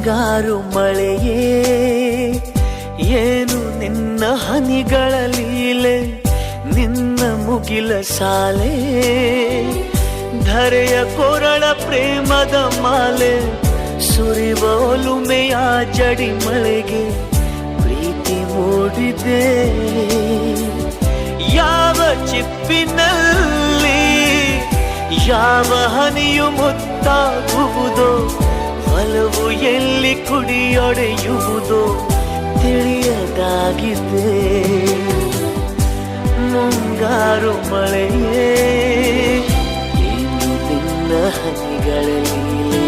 ಮುಂಗಾರು ಮಳೆಯೇ ಏನು ನಿನ್ನ ಹನಿಗಳ ಲೀಲೆ, ನಿನ್ನ ಮುಗಿಲ ಸಾಲೆ ಧರೆಯ ಕೊರಳ ಪ್ರೇಮದ ಮಾಲೆ, ಸುರಿವ ಒಲುಮೆಯ ಜಡಿ ಮಳೆಗೆ ಪ್ರೀತಿ ಮೂಡಿದೆ. ಯಾವ ಚಿಪ್ಪಿನಲ್ಲಿ ಯಾವ ಹನಿಯು ಮುತ್ತಾಗುವುದೋ, ಒಲವು ಎಲ್ಲಿ ಕುಡಿಯೊಡೆಯುವುದೋ ತಿಳಿಯದಾಗಿದೆ. ಮುಂಗಾರು ಮಳೆಯೇ ಏನು ನಿನ್ನ ಹನಿಗಳ ಲೀಲೆ.